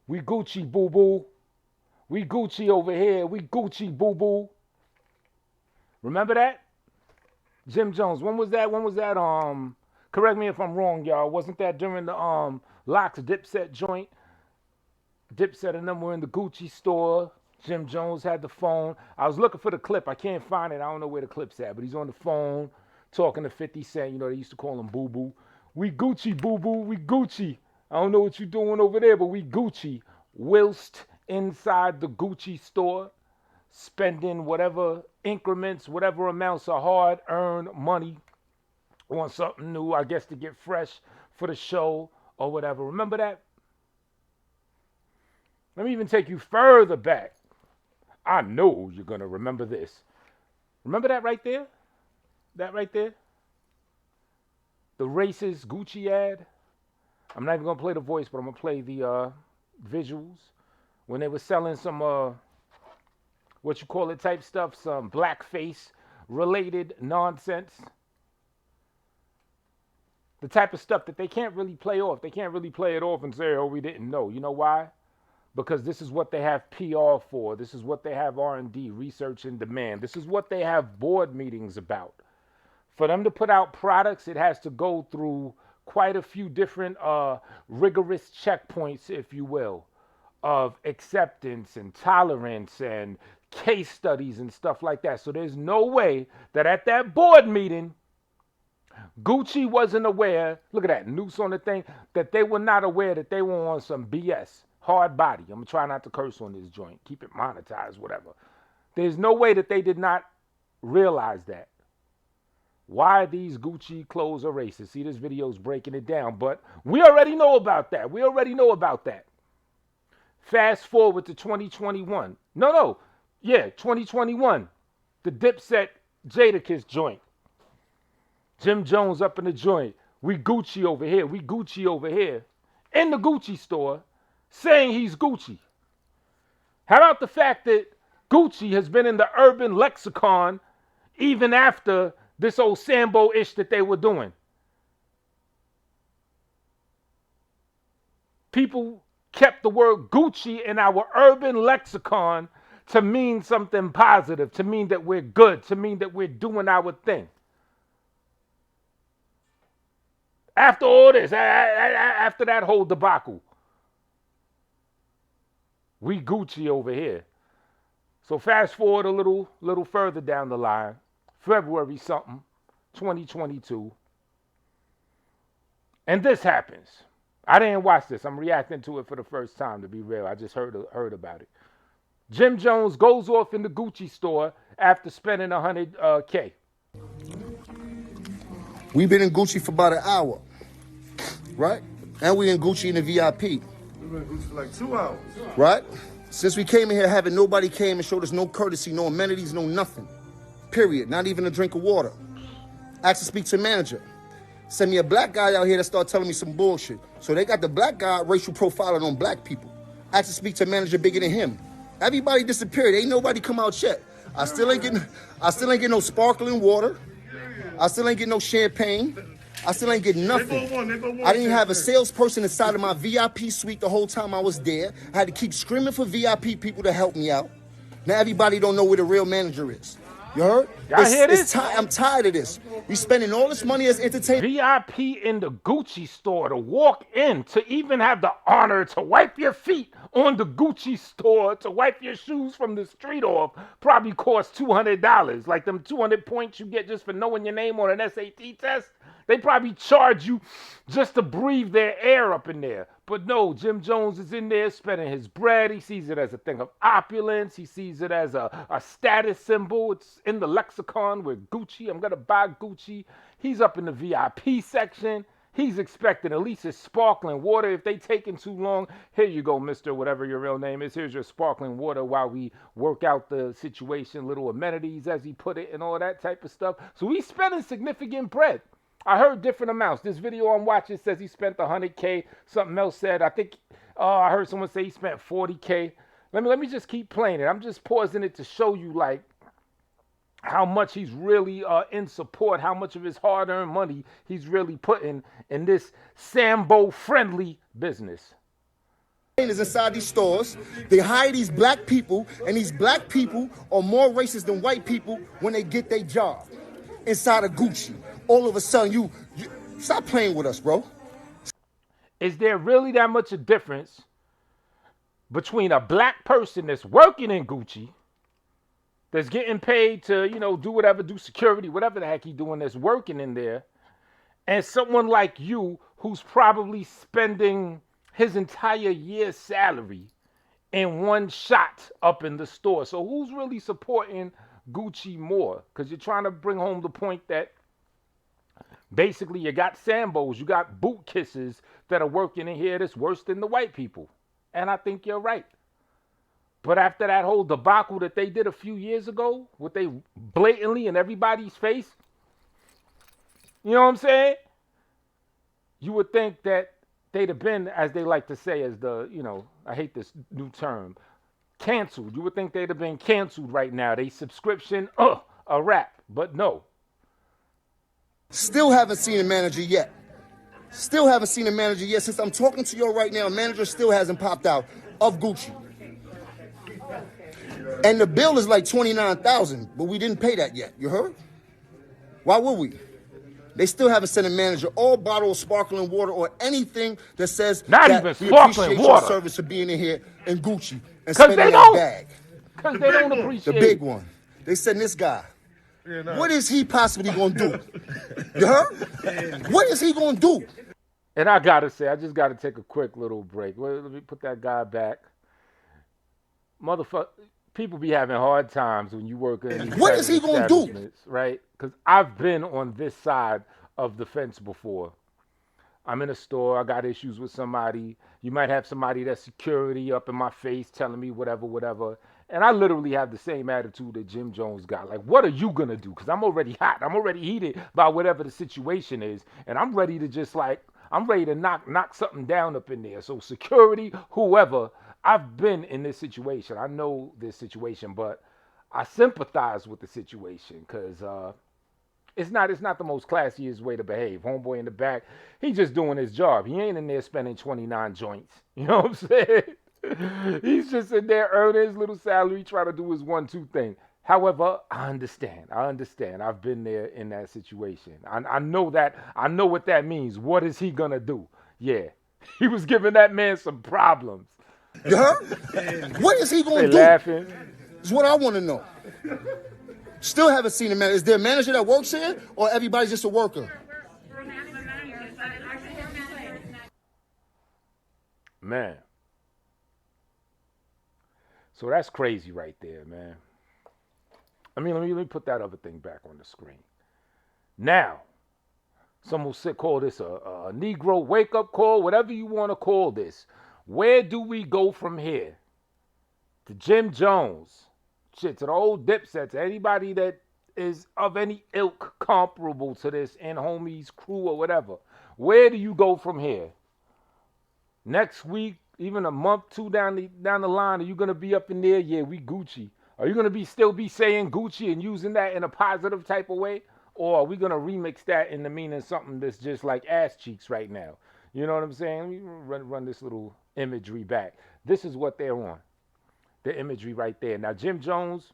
We Gucci, boo-boo. We Gucci over here. We Gucci, boo-boo. Remember that? Jim Jones. When was that? Correct me if I'm wrong, y'all. Wasn't that during the Locks Dipset joint? Dipset and them were in the Gucci store. Jim Jones had the phone. I was looking for the clip. I can't find it. I don't know where the clip's at, but he's on the phone talking to 50 Cent. You know, they used to call him Boo Boo. We Gucci, Boo Boo. We Gucci. I don't know what you're doing over there, but we Gucci. Whilst inside the Gucci store, spending whatever increments, whatever amounts of hard-earned money on something new, I guess to get fresh for the show or whatever. Remember that? Let me even take you further back. I know you're going to remember this. Remember that right there? That right there? The racist Gucci ad? I'm not even going to play the voice, but I'm going to play the visuals. When they were selling some, what you call it type stuff, some blackface related nonsense. The type of stuff that they can't really play off. They can't really play it off and say, oh, we didn't know. You know why? Because this is what they have PR for. This is what they have R&D, research and demand. This is what they have board meetings about. For them to put out products, it has to go through quite a few different rigorous checkpoints, if you will, of acceptance and tolerance and case studies and stuff like that. So there's no way that at that board meeting, Gucci wasn't aware, look at that, noose on the thing, that they were not aware that they were on some BS. Hard body. I'm going to try not to curse on this joint. Keep it monetized, whatever. There's no way that they did not realize that. Why these Gucci clothes are racist. See, this video is breaking it down, but we already know about that. We already know about that. Fast forward to 2021. Yeah, 2021. The Dipset Jadakiss joint. Jim Jones up in the joint. We Gucci over here. We Gucci over here. In the Gucci store, saying he's Gucci. How about the fact that Gucci has been in the urban lexicon even after this old Sambo-ish that they were doing? People kept the word Gucci in our urban lexicon to mean something positive, to mean that we're good, to mean that we're doing our thing. After all this, after that whole debacle, we Gucci over here. So fast forward a little further down the line, February something, 2022, and this happens. I didn't watch this. I'm reacting to it for the first time, to be real. I just heard about it. Jim Jones goes off in the Gucci store after spending $100K. We've been in Gucci for about an hour, right? And we in Gucci in the VIP. We've been in Gucci for like 2 hours. Right? Since we came in here, having nobody came and showed us no courtesy, no amenities, no nothing. Period. Not even a drink of water. Asked to speak to the manager. Send me a black guy out here that start telling me some bullshit. So they got the black guy racial profiling on black people. Asked to speak to a manager bigger than him. Everybody disappeared. Ain't nobody come out yet. I still ain't getting no sparkling water. I still ain't getting no champagne. I still ain't getting nothing. I didn't have a salesperson inside of my VIP suite the whole time I was there. I had to keep screaming for VIP people to help me out. Now everybody don't know where the real manager is. You heard? Y'all hear this? I'm tired of this. We spending all this money as entertainment. VIP in the Gucci store, to walk in, to even have the honor to wipe your feet on the Gucci store, to wipe your shoes from the street off, probably cost $200. Like them 200 points you get just for knowing your name on an SAT test. They probably charge you just to breathe their air up in there. But no, Jim Jones is in there spending his bread. He sees it as a thing of opulence. He sees it as a status symbol. It's in the lexicon with Gucci. I'm going to buy Gucci. He's up in the VIP section. He's expecting at least his sparkling water. If they taking too long, here you go, mister, whatever your real name is. Here's your sparkling water while we work out the situation, little amenities, as he put it, and all that type of stuff. So he's spending significant bread. I heard different amounts. This video I'm watching says he spent $100K. Something else said, I think, I heard someone say he spent $40K. Let me just keep playing it. I'm just pausing it to show you, like, how much he's really in support, how much of his hard-earned money he's really putting in this Sambo-friendly business. is inside these stores. They hire these black people, and these black people are more racist than white people when they get their job. Inside of Gucci, all of a sudden, you stop playing with us, bro. Is there really that much a difference between a black person that's working in Gucci, that's getting paid to, do whatever, do security, whatever the heck he doing, that's working in there, and someone like you who's probably spending his entire year's salary in one shot up in the store? So who's really supporting Gucci more? Because you're trying to bring home the point that basically you got Sambos, you got boot kissers that are working in here that's worse than the white people. And I think you're right. But after that whole debacle that they did a few years ago, what they blatantly in everybody's face, you know what I'm saying? You would think that they'd have been, as they like to say, as I hate this new term, canceled. You would think they'd have been canceled right now. They subscription, a wrap. But no. Still haven't seen a manager yet. Still haven't seen a manager yet. Since I'm talking to you right now, a manager still hasn't popped out of Gucci. And the bill is like $29,000, but we didn't pay that yet. You heard? Why would we? They still haven't sent a manager or bottle of sparkling water or anything that says not that even we sparkling appreciate water. your service for being in here in Gucci and Because spending that bag. Because they don't appreciate the big one. They sent this guy. Yeah, no. What is he possibly going to do? You heard? What is he going to do? And I got to say, I just got to take a quick little break. Let me put that guy back. Motherfucker, people be having hard times when you work in these what is he going to do? Right? Because I've been on this side of the fence before. I'm in a store. I got issues with somebody. You might have somebody that's security up in my face telling me whatever. And I literally have the same attitude that Jim Jones got. Like, what are you going to do? Because I'm already hot. I'm already heated by whatever the situation is. And I'm ready to I'm ready to knock something down up in there. So security, whoever, I've been in this situation. I know this situation, but I sympathize with the situation because it's not the most classiest way to behave. Homeboy in the back, he just doing his job. He ain't in there spending 29 joints. You know what I'm saying? He's just in there earning his little salary, trying to do his 1-2 thing. However, I understand. I've been there in that situation. I know that. I know what that means. What is he gonna do? Yeah, he was giving that man some problems. You heard? What is he gonna do? Laughing. Is what I want to know. Still haven't seen a manager. Is there a manager that works here, or everybody's just a worker? Man. So that's crazy right there, man. I mean, let me put that other thing back on the screen. Now, some will call this a Negro wake-up call, whatever you want to call this. Where do we go from here? To Jim Jones, to the old Dipset, to anybody that is of any ilk comparable to this and homies crew or whatever. Where do you go from here? Next week, even a month, 2 down the line, are you gonna be up in there? Yeah, we Gucci. Are you gonna still be saying Gucci and using that in a positive type of way, or are we gonna remix that into meaning something that's just like ass cheeks right now? You know what I'm saying? Let me run this little imagery back. This is what they're on. The imagery right there. Now, Jim Jones,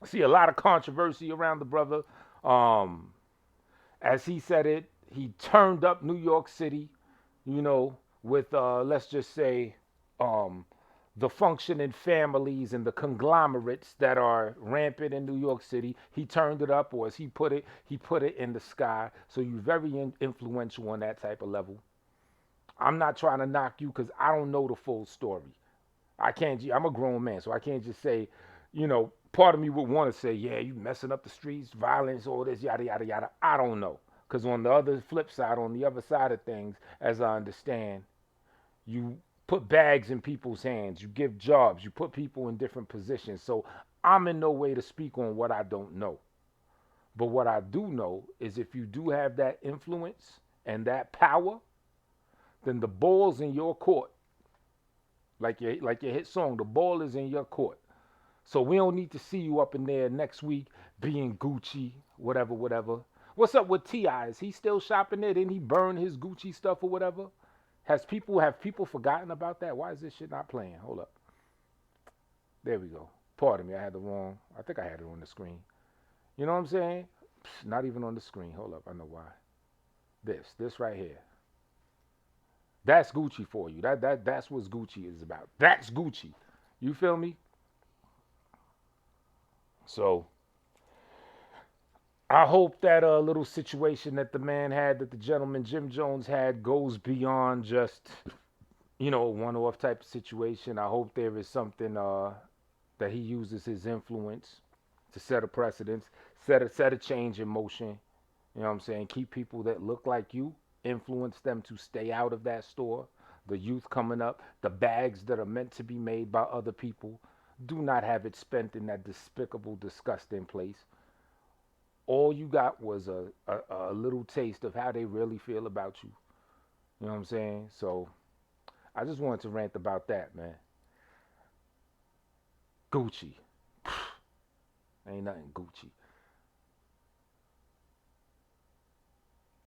I see a lot of controversy around the brother. As he said it, he turned up New York City, with, let's just say, the functioning families and the conglomerates that are rampant in New York City. He turned it up, or as he put it in the sky. So you're very influential on that type of level. I'm not trying to knock you because I don't know the full story. I'm a grown man, so I can't just say, part of me would want to say, yeah, you messing up the streets, violence, all this, yada, yada, yada. I don't know. Because on the other flip side, on the other side of things, as I understand, you put bags in people's hands, you give jobs, you put people in different positions. So I'm in no way to speak on what I don't know. But what I do know is if you do have that influence and that power, then the ball's in your court. Like your hit song, the ball is in your court. So we don't need to see you up in there next week being Gucci, whatever. What's up with T.I.? Is he still shopping there? Didn't he burn his Gucci stuff or whatever? Have people forgotten about that? Why is this shit not playing? Hold up. There we go. Pardon me, I had the wrong. I think I had it on the screen. You know what I'm saying? Not even on the screen. Hold up, I know why. This right here. That's Gucci for you. That's what Gucci is about. That's Gucci. You feel me? So I hope that little situation that the man had, that the gentleman Jim Jones had, goes beyond just a one-off type of situation. I hope there is something that he uses his influence to set a precedence, set a change in motion. You know what I'm saying? Keep people that look like you, influence them to stay out of that store. The youth coming up, the bags that are meant to be made by other people, do not have it spent in that despicable, disgusting place. All you got was a little taste of how they really feel about you. You know what I'm saying? So I just wanted to rant about that, man. Gucci. Ain't nothing Gucci.